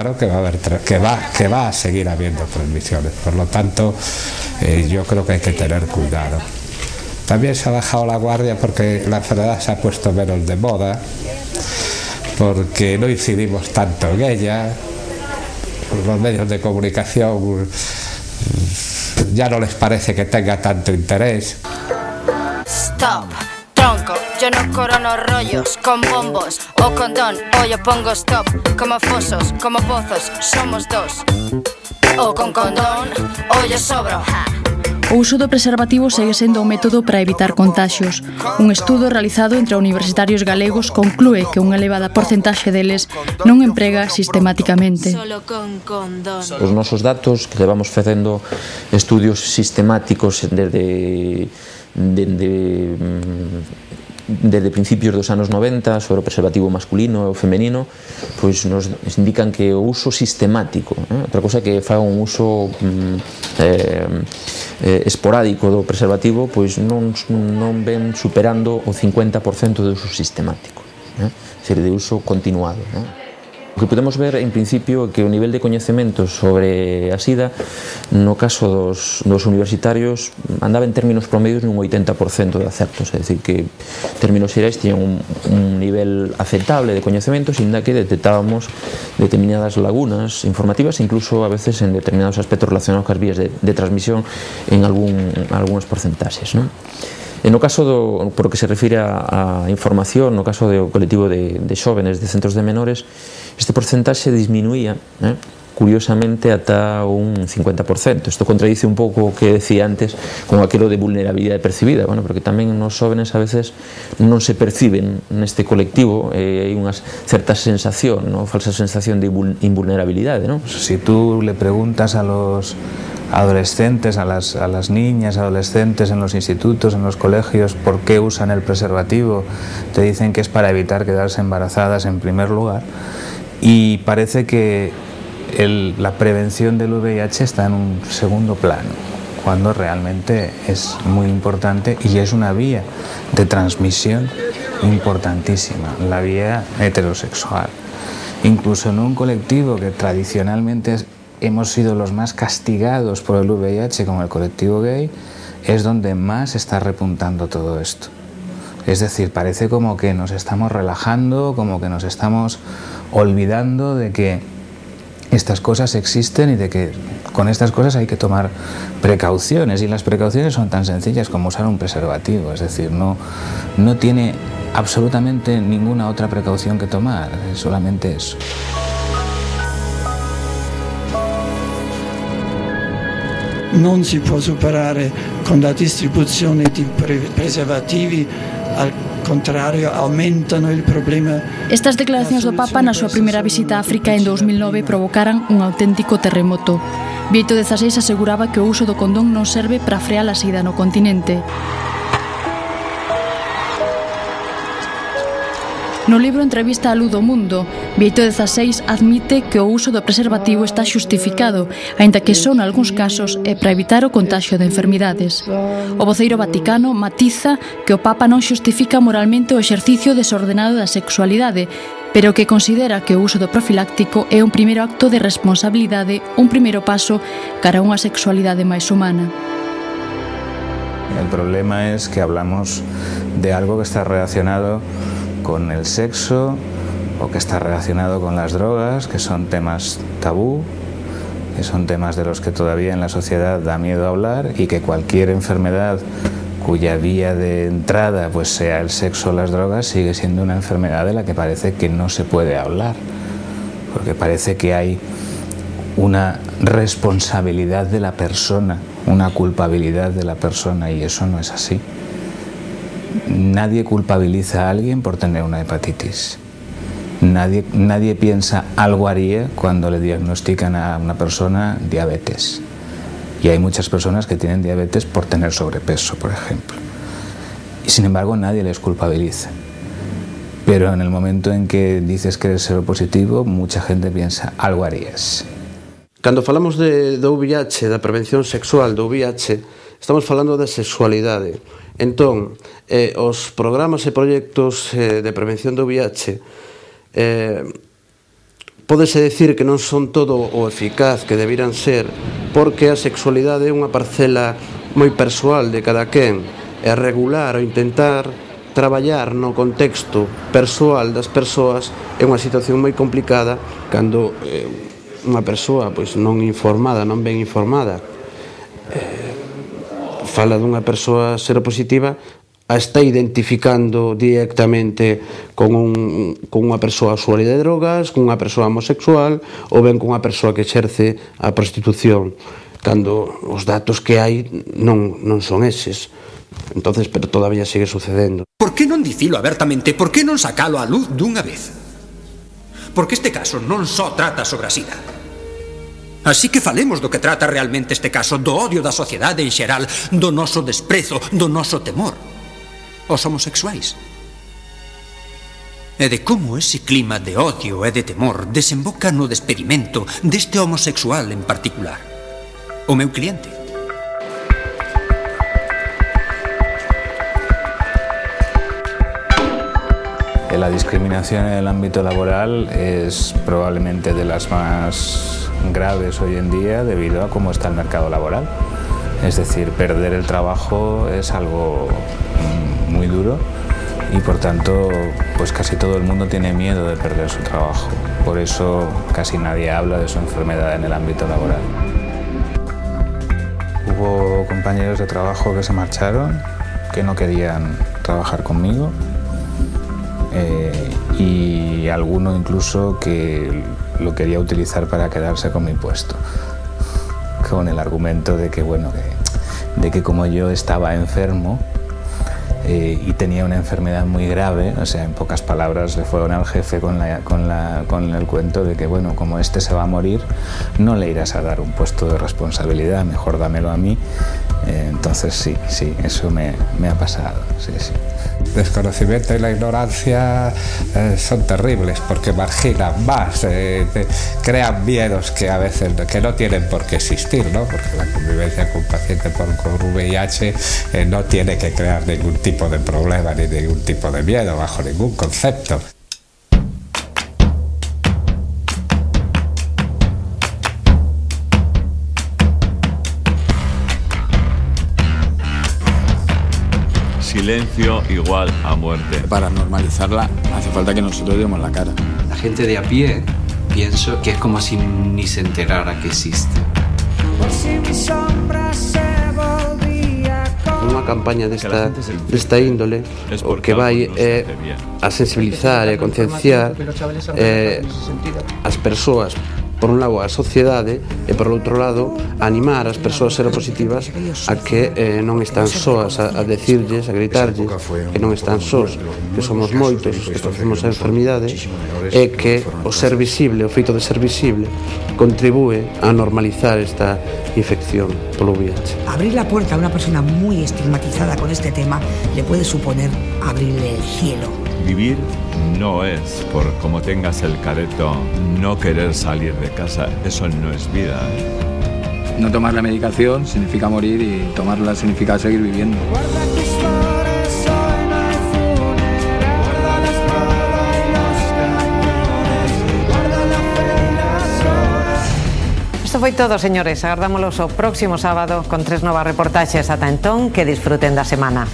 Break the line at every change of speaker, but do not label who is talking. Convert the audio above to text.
Claro que va a haber, que va a seguir habiendo transmisiones, por lo tanto yo creo que hay que tener cuidado. También se ha bajado la guardia porque la enfermedad se ha puesto menos de moda, porque no incidimos tanto en ella, los medios de comunicación ya no les parece que tenga tanto interés.
Stop, tronco, yo no corono rollos con bombos o condón, o yo pongo stop, como fosos, como pozos, somos dos, o con condón, o yo sobro.
O uso do preservativo segue sendo un método para evitar contaxios. Un estudo realizado entre universitarios galegos conclúe que unha elevada porcentaxe deles non emprega sistematicamente.
Os nosos datos que levamos facendo estudios sistemáticos desde principios dos anos 90 sobre o preservativo masculino e o femenino, pois nos indican que o uso sistemático, outra cosa que fa un uso esporádico do preservativo, pois non ven superando o 50% de uso sistemático, é dicir, de uso continuado. O que podemos ver, en principio, é que o nivel de coñecemento sobre a SIDA, no caso dos universitarios, andaba en términos promedios nun 80% de acertos, é dicir, que en términos xerais tiñan un nivel aceptable de coñecemento, sin que detectábamos determinadas lagunas informativas, incluso a veces en determinados aspectos relacionados cas vías de transmisión en algúns porcentaxes, non? E no caso por que se refire a información, no caso do colectivo de xóvenes de centros de menores, este porcentaxe disminuía, curiosamente, ata un 50%. Isto contradice un pouco o que decía antes con aquilo de vulnerabilidade percibida, porque tamén nos xóvenes a veces non se perciben neste colectivo, hai unha certa sensación, falsa sensación de invulnerabilidade.
Si tú le preguntas a los adolescentes, a las niñas, adolescentes en los institutos, en los colegios, por qué usan el preservativo, te dicen que es para evitar quedarse embarazadas en primer lugar, y parece que la prevención del VIH está en un segundo plano, cuando realmente es muy importante y es una vía de transmisión importantísima, la vía heterosexual. Incluso en un colectivo que tradicionalmente hemos sido los más castigados por el VIH, como el colectivo gay, es donde más está repuntando todo esto. Es decir, parece como que nos estamos relajando, como que nos estamos olvidando de que estas cosas existen y de que con estas cosas hay que tomar precauciones, y las precauciones son tan sencillas como usar un preservativo, es decir, no tiene absolutamente ninguna otra precaución que tomar, es solamente eso.
Non si può superare con la distribuzione di preservativi, al contrario, aumentano il problema.
Estas declaracións do Papa na súa primeira visita a África en 2009 provocaran un auténtico terremoto. Bieito XVI aseguraba que o uso do condón non serve para frear a sida no continente. No libro Entrevista a Luz do Mundo, Bieito XVI admite que o uso do preservativo está xustificado, aínda que só nalgúns casos é para evitar o contagio de enfermidades. O voceiro vaticano matiza que o Papa non xustifica moralmente o exercicio desordenado da sexualidade, pero que considera que o uso do profiláctico é un primeiro acto de responsabilidade, un primeiro paso cara a unha sexualidade máis humana.
El problema es que hablamos de algo que está relacionado con el sexo o que está relacionado con las drogas, que son temas tabú, que son temas de los que todavía en la sociedad da miedo hablar, y que cualquier enfermedad cuya vía de entrada pues sea el sexo o las drogas sigue siendo una enfermedad de la que parece que no se puede hablar, porque parece que hay una responsabilidad de la persona, una culpabilidad de la persona, y eso no es así. Nadie culpabiliza a alguien por tener una hepatitis. Nadie piensa algo haría cuando le diagnostican a una persona diabetes. Y hay muchas personas que tienen diabetes por tener sobrepeso, por ejemplo. Y sin embargo nadie les culpabiliza. Pero en el momento en que dices que eres seropositivo, mucha gente piensa, algo harías.
Cando falamos do VIH, da prevención sexual do VIH, estamos falando da sexualidade. Entón, os programas e proxectos de prevención do VIH Pódese decir que non son todo o eficaz que deberan ser, porque a sexualidade é unha parcela moi persoal de cada quen, e regular ou intentar traballar no contexto persoal das persoas é unha situación moi complicada cando unha persoa pois non informada, non ben informada, fala dunha persoa seropositiva, a está identificando directamente con unha persoa usuaria de drogas, con unha persoa homosexual ou ben con unha persoa que exerce a prostitución, cando os datos que hai non son eses. Entonces, pero todavía sigue sucedendo.
Por que non dicilo abertamente? Por que non sacalo á luz dunha vez? Porque este caso non só trata sobre a sida. Así que falemos do que trata realmente este caso, do odio da sociedade en xeral, do noso desprezo, do noso temor aos homosexuais. E de como ese clima de odio e de temor desemboca no despedimento deste homosexual en particular, o meu cliente.
La discriminación en el ámbito laboral es probablemente de las más graves hoy en día debido a cómo está el mercado laboral. Es decir, perder el trabajo es algo muy duro y por tanto pues casi todo el mundo tiene miedo de perder su trabajo. Por eso casi nadie habla de su enfermedad en el ámbito laboral. Hubo compañeros de trabajo que se marcharon, que no querían trabajar conmigo. Y alguno incluso que lo quería utilizar para quedarse con mi puesto, con el argumento de que, bueno, de que como yo estaba enfermo y tenía una enfermedad muy grave, o sea, en pocas palabras le fueron al jefe con el cuento de que, bueno, como este se va a morir, no le irás a dar un puesto de responsabilidad, mejor dámelo a mí. Entonces sí, eso me ha pasado, sí.
Desconocimiento y la ignorancia son terribles porque marginan más, crean miedos que a veces que no tienen por qué existir, ¿no? Porque la convivencia con un paciente con VIH no tiene que crear ningún tipo de problema ni ningún tipo de miedo bajo ningún concepto.
Silencio igual a muerte.
Para normalizarla hace falta que nosotros demos la cara.
La gente de a pie, pienso que es como si ni se enterara que existe.
Unha campaña desta índole o que vai a sensibilizar e a concienciar as persoas, por un lado a sociedade e por outro lado a animar as persoas seropositivas a que non están soas, a decirlles, a gritarlles que non están sós, que somos moitos os que facemos a enfermidade e que o ser visible, o feito de ser visible contribúe a normalizar esta infección polo VIH.
Abrir la puerta a una persona muy estigmatizada con este tema le puede suponer abrirle el cielo.
Vivir no es por como tengas el careto, no querer salir de casa. Eso no es vida.
No tomar la medicación significa morir y tomarla significa seguir viviendo.
Isto foi todo, señores. Agardámolos o próximo sábado con 3 novas reportaxes. Ata entón, que disfruten da semana.